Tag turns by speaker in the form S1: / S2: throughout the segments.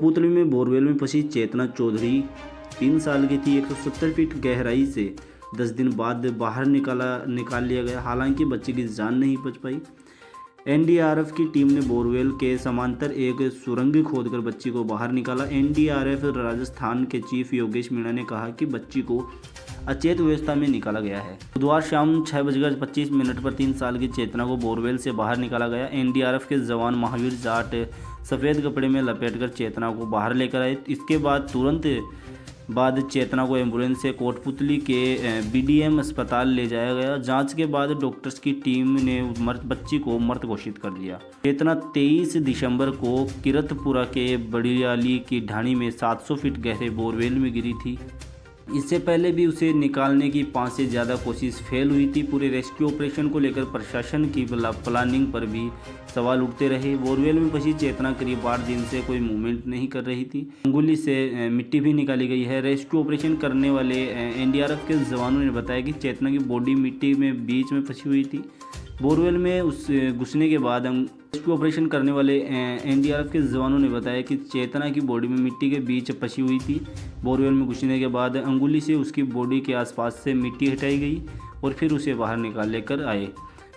S1: पुतली में बोरवेल में फंसी चेतना चौधरी 3 साल की थी। 170 फीट गहराई से 10 दिन बाद बाहर निकाल लिया गया। हालांकि बच्चे की जान नहीं बच पाई। एनडीआरएफ की टीम ने बोरवेल के समांतर एक सुरंग खोदकर बच्ची को बाहर निकाला। एनडीआरएफ राजस्थान के चीफ योगेश मीणा ने कहा कि बच्ची को अचेत अवस्था में निकाला गया है। बुधवार शाम 6:25 पर 3 साल की चेतना को बोरवेल से बाहर निकाला गया। एनडीआरएफ के जवान महावीर जाट सफ़ेद कपड़े में लपेटकर चेतना को बाहर लेकर आए। इसके तुरंत बाद चेतना को एम्बुलेंस से कोटपुतली के बीडीएम अस्पताल ले जाया गया। जांच के बाद डॉक्टर्स की टीम ने बच्ची को मृत घोषित कर दिया। चेतना 23 दिसंबर को किरतपुरा के बड़ियाली की ढाणी में 700 फीट गहरे बोरवेल में गिरी थी। इससे पहले भी उसे निकालने की 5 से ज़्यादा कोशिश फेल हुई थी। पूरे रेस्क्यू ऑपरेशन को लेकर प्रशासन की प्लानिंग पर भी सवाल उठते रहे। बोरवेल में फंसी चेतना करीब 8 दिन से कोई मूवमेंट नहीं कर रही थी। अंगुली से मिट्टी भी निकाली गई है। रेस्क्यू ऑपरेशन करने वाले एनडीआरएफ के जवानों ने बताया कि चेतना की बॉडी मिट्टी में बीच में फंसी हुई थी। बोरवेल में घुसने के बाद रेस्क्यू ऑपरेशन करने वाले एनडीआरएफ के जवानों ने बताया कि चेतना की बॉडी में मिट्टी के बीच फंसी हुई थी। बोरवेल में घुसने के बाद अंगुली से उसकी बॉडी के आसपास से मिट्टी हटाई गई और फिर उसे बाहर निकाल लेकर आए।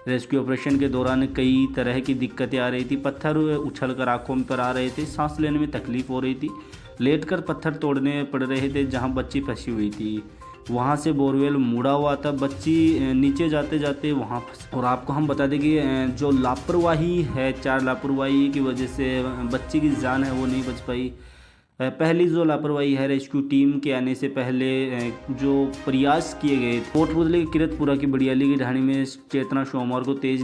S1: रेस्क्यू ऑपरेशन के दौरान कई तरह की दिक्कतें आ रही थी। पत्थर उछलकर आंखों पर आ रहे थे। सांस लेने में तकलीफ हो रही थी। लेटकर पत्थर तोड़ने पड़ रहे थे। जहां बच्ची फंसी हुई थी वहाँ से बोरवेल मुड़ा हुआ था। बच्ची नीचे जाते जाते वहाँ फंसी। और आपको हम बता दें कि जो लापरवाही है, 4 लापरवाही की वजह से बच्ची की जान है वो नहीं बच पाई। पहली जो लापरवाही है, रेस्क्यू टीम के आने से पहले जो प्रयास किए गए कोटपुतली के किरतपुरा की बड़ियाली की ढाणी में चेतना सोमवार को 23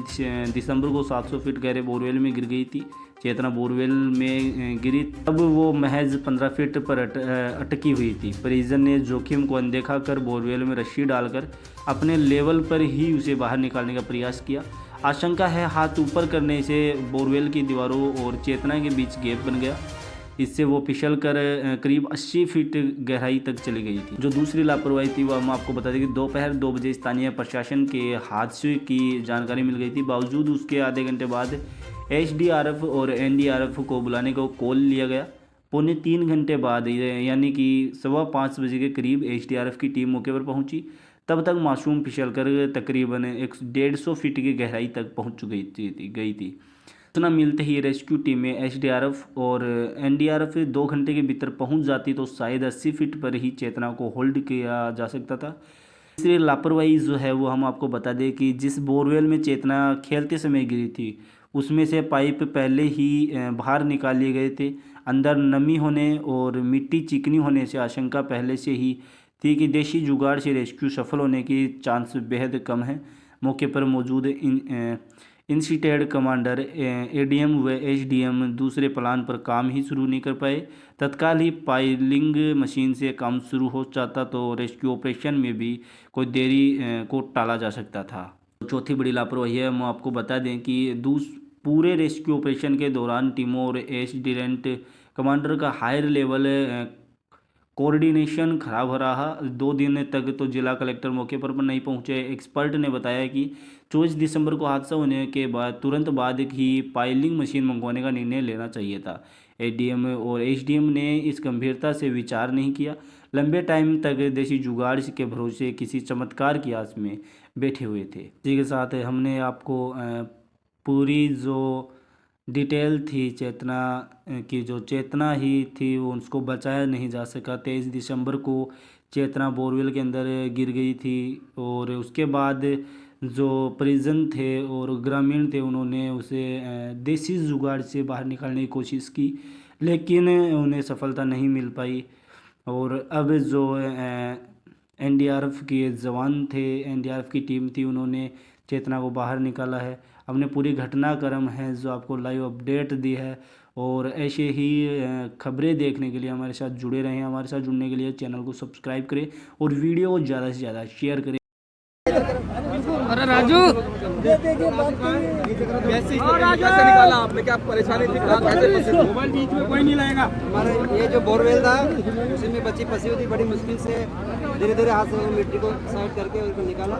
S1: दिसंबर को 700 फीट गहरे बोरवेल में गिर गई थी। चेतना बोरवेल में गिरी तब वो महज 15 फीट पर अटकी हुई थी। परिजन ने जोखिम को अनदेखा कर बोरवेल में रस्सी डालकर अपने लेवल पर ही उसे बाहर निकालने का प्रयास किया। आशंका है हाथ ऊपर करने से बोरवेल की दीवारों और चेतना के बीच गैप बन गया। इससे वो फिसल कर करीब 80 फीट गहराई तक चली गई थी। जो दूसरी लापरवाही थी वो हम आपको बता दें कि दोपहर 2 बजे स्थानीय प्रशासन के हादसे की जानकारी मिल गई थी। बावजूद उसके आधे घंटे बाद एसडीआरएफ और एनडीआरएफ को बुलाने को कॉल लिया गया। पौने 3 घंटे बाद यानी कि 5:15 बजे के करीब एसडीआरएफ की टीम मौके पर पहुंची। तब तक मासूम फिसलकर तकरीबन 150 फीट की गहराई तक पहुंच गई थी। सूचना मिलते ही रेस्क्यू टीमें एसडीआरएफ और एनडीआरएफ 2 घंटे के भीतर पहुंच जाती तो शायद 80 फीट पर ही चेतना को होल्ड किया जा सकता था। तीसरी लापरवाही जो है वो हम आपको बता दें कि जिस बोरवेल में चेतना खेलते समय गिरी थी उसमें से पाइप पहले ही बाहर निकाल लिए गए थे। अंदर नमी होने और मिट्टी चिकनी होने से आशंका पहले से ही थी कि देसी जुगाड़ से रेस्क्यू सफल होने की चांस बेहद कम है। मौके पर मौजूद इंसिटेड कमांडर एडीएम व एसडीएम दूसरे प्लान पर काम ही शुरू नहीं कर पाए। तत्काल ही पाइलिंग मशीन से काम शुरू हो जाता तो रेस्क्यू ऑपरेशन में भी कोई देरी को टाला जा सकता था। चौथी बड़ी लापरवाही है, हम आपको बता दें कि पूरे रेस्क्यू ऑपरेशन के दौरान टीमों और एसडीरेंट कमांडर का हायर लेवल कोऑर्डिनेशन खराब हो रहा। 2 दिन तक तो जिला कलेक्टर मौके पर नहीं पहुंचे। एक्सपर्ट ने बताया कि 24 दिसंबर को हादसा होने के बाद तुरंत बाद ही पाइलिंग मशीन मंगवाने का निर्णय लेना चाहिए था। एडीएम और एसडीएम ने इस गंभीरता से विचार नहीं किया। लंबे टाइम तक देसी जुगाड़ के भरोसे किसी चमत्कार की आस में बैठे हुए थे। इसी के साथ हमने आपको पूरी जो डिटेल थी चेतना की, जो चेतना ही थी वो उसको बचाया नहीं जा सका। 23 दिसंबर को चेतना बोरवेल के अंदर गिर गई थी और उसके बाद जो परिजन थे और ग्रामीण थे उन्होंने उसे देसी जुगाड़ से बाहर निकालने की कोशिश की, लेकिन उन्हें सफलता नहीं मिल पाई। और अब जो एनडीआरएफ के जवान थे, एनडीआरएफ की टीम थी, उन्होंने चेतना को बाहर निकाला है। हमने पूरी घटनाक्रम है जो आपको लाइव अपडेट दी है और ऐसे ही खबरें देखने के लिए हमारे साथ जुड़े रहें। हमारे साथ जुड़ने के लिए चैनल को सब्सक्राइब करें और वीडियो को ज़्यादा से ज़्यादा शेयर करें।
S2: अरे राजू कैसे निकाला आपने, क्या परेशानी थी? मोबाइल बीच में कोई नहीं लाएगा।
S3: हमारे ये जो बोरवेल था उसी में बच्ची फंसी हुई थी। बड़ी मुश्किल से धीरे धीरे हाथ से मिट्टी को साइड करके उनको निकाला।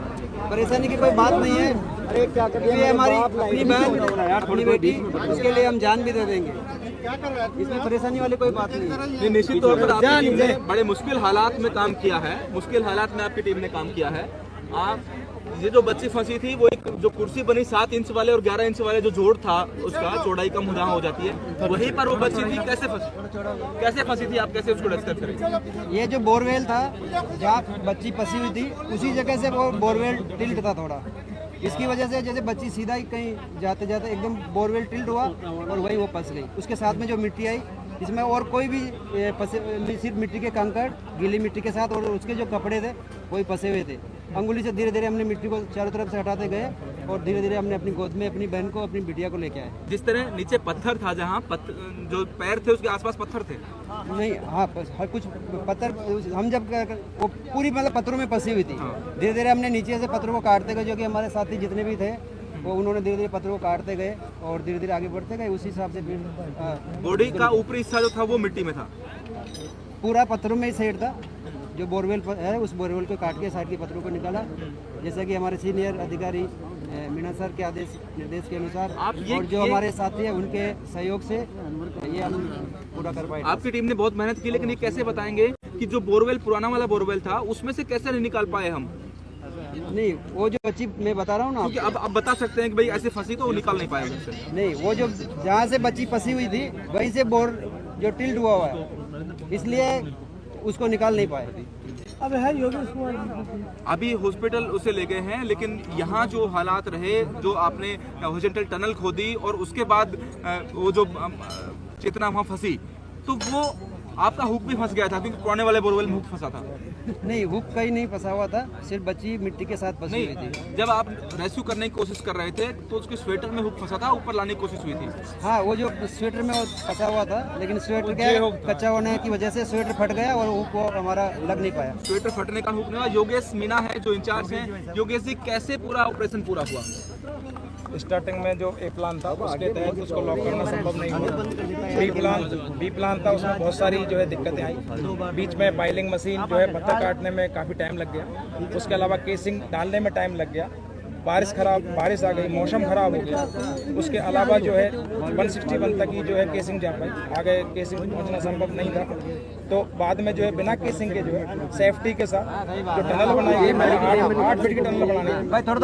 S3: परेशानी की कोई बात नहीं है। ये हमारी अपनी बहन, अपनी बेटी, उसके लिए हम जान भी दे देंगे। इसमें परेशानी वाली कोई बात नहीं है।
S2: ये निश्चित तौर पर आपकी टीम ने बड़े मुश्किल हालात में काम किया है, मुश्किल हालात में आपकी टीम ने काम किया है। आप ये जो बच्ची फंसी थी वो एक जो कुर्सी बनी 7 इंच वाले और 11 इंच वाले जो जोड़ था उसका चौड़ाई कम जहाँ हो जाती है, वहीं पर वो बच्ची थी। कैसे फंसी थी, आप कैसे उसको डिस्कस करेंगे?
S3: ये जो बोरवेल था जहाँ बच्ची फंसी हुई थी उसी जगह से वो बोरवेल टिल्ट था थोड़ा, इसकी वजह से जैसे बच्ची सीधा ही कहीं जाते जाते एकदम बोरवेल टिल्ट हुआ और वही वो फंस गई। उसके साथ में जो मिट्टी आई इसमें और कोई भी सिर्फ मिट्टी के कंकड़ गीली मिट्टी के साथ और उसके जो कपड़े थे वही फंसे हुए थे। अंगुली से धीरे धीरे हमने मिट्टी को चारों तरफ से हटाते गए और धीरे धीरे हमने अपनी गोद में अपनी बहन को अपनी बिटिया को लेके आए।
S2: जिस तरह नीचे पत्थर था, जहाँ जो पैर थे उसके आसपास पत्थर थे।
S3: नहीं, हाँ, हर कुछ पत्थर हम जब वो पूरी मतलब पत्थरों में फंसी हुई थी। धीरे धीरे हमने नीचे से पत्थरों को काटते गए, जो कि हमारे साथी जितने भी थे वो उन्होंने धीरे धीरे पत्थरों को काटते गए और धीरे धीरे आगे बढ़ते गए। उसी हिसाब से फिर
S2: बॉडी का ऊपरी हिस्सा जो था वो मिट्टी में था,
S3: पूरा पत्थरों में ही सेट था। जो बोरवेल है उस बोरवेल को काट के साइड के पत्थरों को निकाला, जैसा कि हमारे सीनियर अधिकारी मीना सर के आदेश निर्देश के अनुसार और जो हमारे साथी हैं उनके सहयोग से ये हम पूरा कर पाए।
S2: आपकी टीम ने बहुत मेहनत की, लेकिन ये कैसे बताएंगे कि जो बोरवेल पुराना वाला बोरवेल था उसमें से कैसे नहीं निकाल पाए हम?
S3: नहीं, वो जो बच्ची मैं बता रहा हूँ ना,
S2: क्योंकि अब बता सकते हैं कि भाई ऐसे फंसी तो वो निकाल नहीं पाएगा उससे।
S3: नहीं, वो जो जहाँ से बच्ची फंसी हुई थी वहीं से बोर जो टिल्ट हुआ हुआ है, इसलिए उसको निकाल नहीं पाए।
S4: अब है योगेश
S2: अभी हॉस्पिटल उसे ले गए हैं, लेकिन यहाँ जो हालात रहे, जो आपने हॉरिजॉन्टल टनल खोदी और उसके बाद वो जो चेतना वहाँ फंसी, तो वो आपका हुक भी फंस गया था क्योंकि पुराने वाले बोरवेल में हुक फंसा था।
S3: नहीं, हुक कहीं नहीं फंसा हुआ था, सिर्फ बच्ची मिट्टी के साथ फंसी हुई थी।
S2: जब आप रेस्क्यू करने की कोशिश कर रहे थे तो उसके स्वेटर में हुक फंसा था, ऊपर लाने की कोशिश हुई थी।
S3: हाँ, वो जो स्वेटर में फंसा हुआ था, लेकिन स्वेटर क्या कच्चा होने की वजह से स्वेटर फट गया और हुक वो हमारा लग नहीं पाया।
S2: स्वेटर फटने का हुक नहीं हुआ। योगेश मीना है जो इंचार्ज हैं। योगेश जी, कैसे पूरा ऑपरेशन पूरा हुआ?
S4: स्टार्टिंग में जो ए प्लान था उसके तहत उसको लॉक करना संभव नहीं हुआ। बी प्लान था, उसमें बहुत सारी जो है दिक्कतें आई। बीच में पाइलिंग मशीन जो है पत्थर काटने में काफ़ी टाइम लग गया। उसके अलावा केसिंग डालने में टाइम लग गया। बारिश आ गई, मौसम खराब हो गया। उसके अलावा जो है 161 तक ही जो है केसिंग जा पाई, आगे केसिंग पहुंचना संभव नहीं था। तो बाद में जो है बिना केसिंग के जो है सेफ्टी के साथ जो टनल बनाई गई, 8 फीट की टनल बनानी है,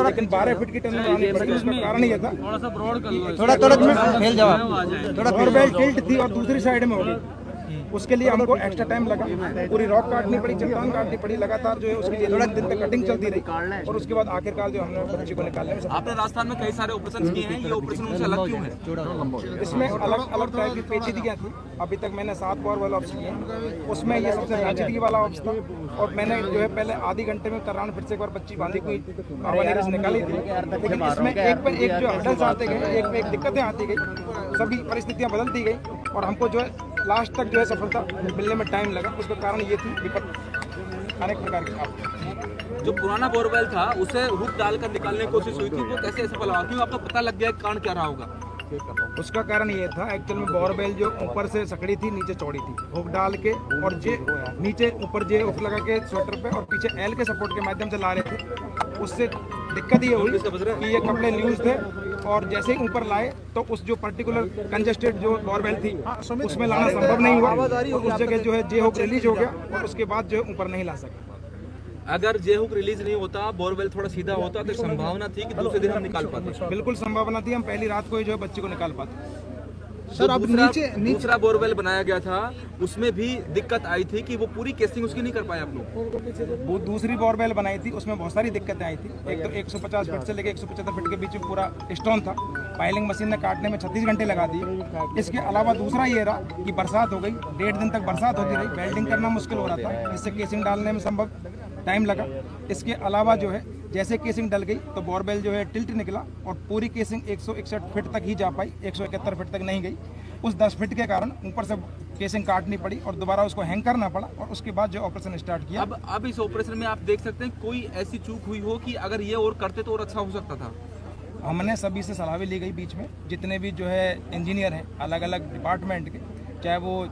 S4: लेकिन 12 फीट की टनल बनानी पड़ी। उसका कारण ये था, थोड़ा बोरवेल टिल्ट थी और दूसरी साइड में हो गई। उसके लिए हमको एक्स्ट्रा टाइम लगा, पूरी रॉक काटनी पड़ी, चट्टान काटनी पड़ी, लगातार जो है उसके लिए थोड़ा दिन तक कटिंग चलती रही और उसके बाद आखिरकार जो हमने बच्ची को निकालने में
S2: आपने राजस्थान में कई सारे ऑपरेशन किए हैं, ये ऑपरेशन उनसे अलग क्यों है?
S4: इसमें अलग अलग टाइप की पेचीदगियाँ थी। अभी तक मैंने 7 बोरवेल ऑप्स किए हैं, उसमें ये सबसे पेचीदगी वाला ऑप्स था। और मैंने जो है पहले आधे घंटे में करान फिर से एक बार बच्ची बांधी हुई निकाली थी, लेकिन इसमें एक पे एक जो हर्डल्स आते गए, एक पे एक दिक्कतें आती गई, सभी परिस्थितियाँ बदलती गई और हमको जो है लास्ट तक जो है सफलता मिलने में टाइम लगा। उसका कारण ये थी विपत्ति अनेक प्रकार की।
S2: जो पुराना बोरवेल था उसे हुक डालकर निकालने की कोशिश हुई थी, वो कैसे सफल हुआ? क्यों आपको पता लग गया कारण क्या रहा होगा?
S4: उसका कारण ये था, एक्चुअल में बोरवेल जो ऊपर से सकड़ी थी, नीचे चौड़ी थी। हुक डाल के और जे नीचे ऊपर जे हुक लगा के स्वेटर पे और पीछे एल के सपोर्ट के माध्यम से ला रहे थे। उससे दिक्कत ये हुई कि ये कपड़े लूज थे और जैसे ही ऊपर लाए तो उस जो पर्टिकुलर कंजेस्टेड जो बोरवेल थी उसमें लाना संभव नहीं हुआ और उस जगह जो है जे हुक रिलीज हो गया और उसके बाद जो है ऊपर नहीं ला सके।
S2: अगर जे हुक रिलीज नहीं होता, बोरवेल थोड़ा सीधा होता, तो संभावना थी कि दूसरे दिन हम निकाल पाते।
S4: बिल्कुल संभावना थी, हम पहली रात को ही जो है बच्ची को निकाल पाते।
S2: सर, अब दूसरा बोरवेल बनाया गया था, उसमें भी दिक्कत आई थी कि वो पूरी केसिंग उसकी नहीं कर पाए आप लोग।
S4: वो दूसरी बोरवेल बनाई थी, उसमें बहुत सारी दिक्कतें आई थी। एक तो 150 फीट से लेकर 175 फीट के बीच में पूरा स्टोन था। पाइलिंग मशीन ने काटने में 36 घंटे लगा दिए। इसके अलावा दूसरा ये रहा कि बरसात हो गई, 1.5 दिन तक बरसात होती रही, वेल्डिंग करना मुश्किल हो रहा था, इससे केसिंग डालने में संभव टाइम लगा। इसके अलावा जो है जैसे केसिंग डल गई तो बोरवेल जो है टिल्ट निकला और पूरी केसिंग 161 फीट तक ही जा पाई, 171 फीट तक नहीं गई। उस 10 फीट के कारण ऊपर से केसिंग काटनी पड़ी और दोबारा उसको हैंग करना पड़ा और उसके बाद जो ऑपरेशन स्टार्ट किया।
S2: अब इस ऑपरेशन में आप देख सकते हैं कोई ऐसी चूक हुई हो कि अगर ये और करते तो और अच्छा हो सकता था।
S4: हमने सभी से सलाह भी ली गई बीच में, जितने भी जो है इंजीनियर हैं अलग अलग डिपार्टमेंट के, चाहे वो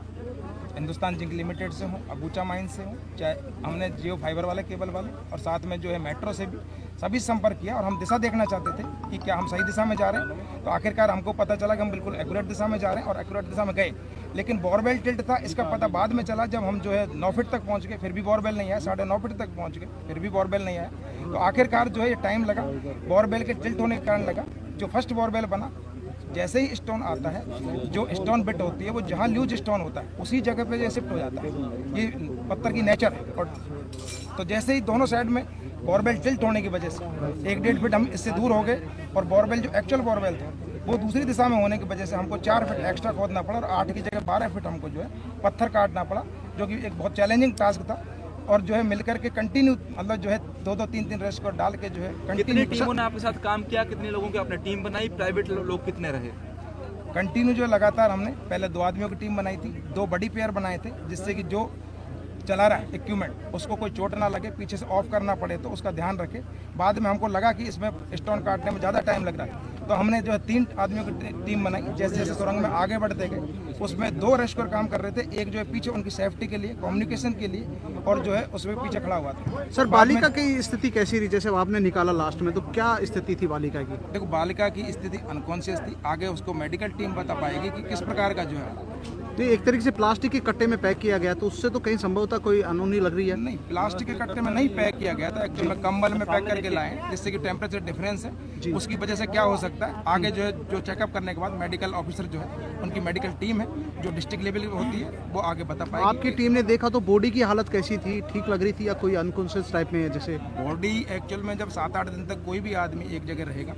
S4: हिंदुस्तान जिंक लिमिटेड से हूँ, अबूचा माइन से हूँ, चाहे हमने जियो फाइबर वाले केबल वाले और साथ में जो है मेट्रो से भी सभी संपर्क किया और हम दिशा देखना चाहते थे कि क्या हम सही दिशा में जा रहे हैं। तो आखिरकार हमको पता चला कि हम बिल्कुल एक्यूरेट दिशा में जा रहे हैं और एक्यूरेट दिशा में गए। लेकिन बोरवेल टिल्ट था, इसका पता बाद में चला जब हम जो है 9 फीट तक पहुँच गए, फिर भी बोरवेल नहीं आया। 9.5 फीट तक पहुँच गए, फिर भी बोरवेल नहीं आया। तो आखिरकार जो है ये टाइम लगा, बोरवेल के टिल्ट होने के कारण लगा। जो फर्स्ट बोरवेल बना, जैसे ही स्टोन आता है, जो स्टोन बिट होती है वो जहाँ लूज स्टोन होता है उसी जगह पे शिफ्ट हो जाता है। ये पत्थर की नेचर है। और तो जैसे ही दोनों साइड में बोरवेल टिल्ट होने की वजह से 1-1.5 फीट हम इससे दूर हो गए और बोरवेल जो एक्चुअल बोरवेल था वो दूसरी दिशा में होने की वजह से हमको 4 फीट एक्स्ट्रा खोदना पड़ा और 8 की जगह 12 फीट हमको जो है पत्थर काटना पड़ा, जो कि एक बहुत चैलेंजिंग टास्क था। और जो है मिलकर के कंटिन्यू मतलब जो है 2-2 3-3 रेस्ट को डाल के जो है
S2: कितनी टीमों ने आपके साथ काम किया, कितने लोगों की आपने टीम बनाई, प्राइवेट लोग कितने रहे?
S4: कंटिन्यू जो लगातार हमने पहले 2 आदमियों की टीम बनाई थी, 2 बड़ी पेयर बनाए थे, जिससे कि जो चला रहा है इक्विपमेंट उसको कोई चोट ना लगे, पीछे से ऑफ करना पड़े तो उसका ध्यान रखे। बाद में हमको लगा कि इसमें स्टोन काटने में ज़्यादा टाइम लग रहा है, तो हमने जो है 3 आदमियों की टीम बनाई। जैसे जैसे सुरंग में आगे बढ़ते गए उसमें 2 रेस्क्यूअर काम कर रहे थे, एक जो है पीछे उनकी सेफ्टी के लिए, कम्युनिकेशन के लिए, और जो है उसमें पीछे खड़ा हुआ था।
S5: सर बालिका की स्थिति कैसी रही? जैसे आपने निकाला लास्ट में, तो क्या स्थिति थी बालिका की?
S4: देखो, बालिका की स्थिति अनकॉन्शियस थी। आगे उसको मेडिकल टीम बता पाएगी कि किस प्रकार का जो है।
S5: तो एक तरीके से प्लास्टिक के कट्टे में पैक किया गया, तो उससे तो कहीं संभवतः कोई अनहोनी लग रही है?
S4: नहीं, प्लास्टिक के कट्टे में नहीं पैक किया गया था, एक्चुअली में कंबल में पैक करके लाए, जिससे कि टेम्परेचर डिफरेंस है उसकी वजह से क्या हो सकता है आगे जो है, जो चेकअप करने के बाद मेडिकल ऑफिसर जो है उनकी मेडिकल टीम है जो डिस्ट्रिक्ट लेवल की होती है वो आगे बता पाएगी।
S5: आपकी टीम ने देखा तो बॉडी की हालत कैसी थी? ठीक लग रही थी या कोई अनकॉन्शियस टाइप में है? जैसे
S4: बॉडी एक्चुअल में जब 7-8 दिन तक कोई भी आदमी एक जगह रहेगा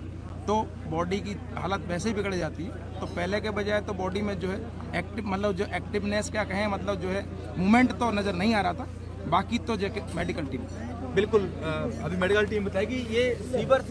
S4: तो बॉडी की हालत वैसे ही बिगड़ जाती है। तो पहले के बजाय तो बॉडी में जो है एक्टिव मतलब जो एक्टिवनेस क्या कहें, मतलब जो है मूवमेंट तो नज़र नहीं आ रहा था। बाकी तो जो मेडिकल टीम
S2: बिल्कुल अभी मेडिकल टीम बताएगी। ये सीवर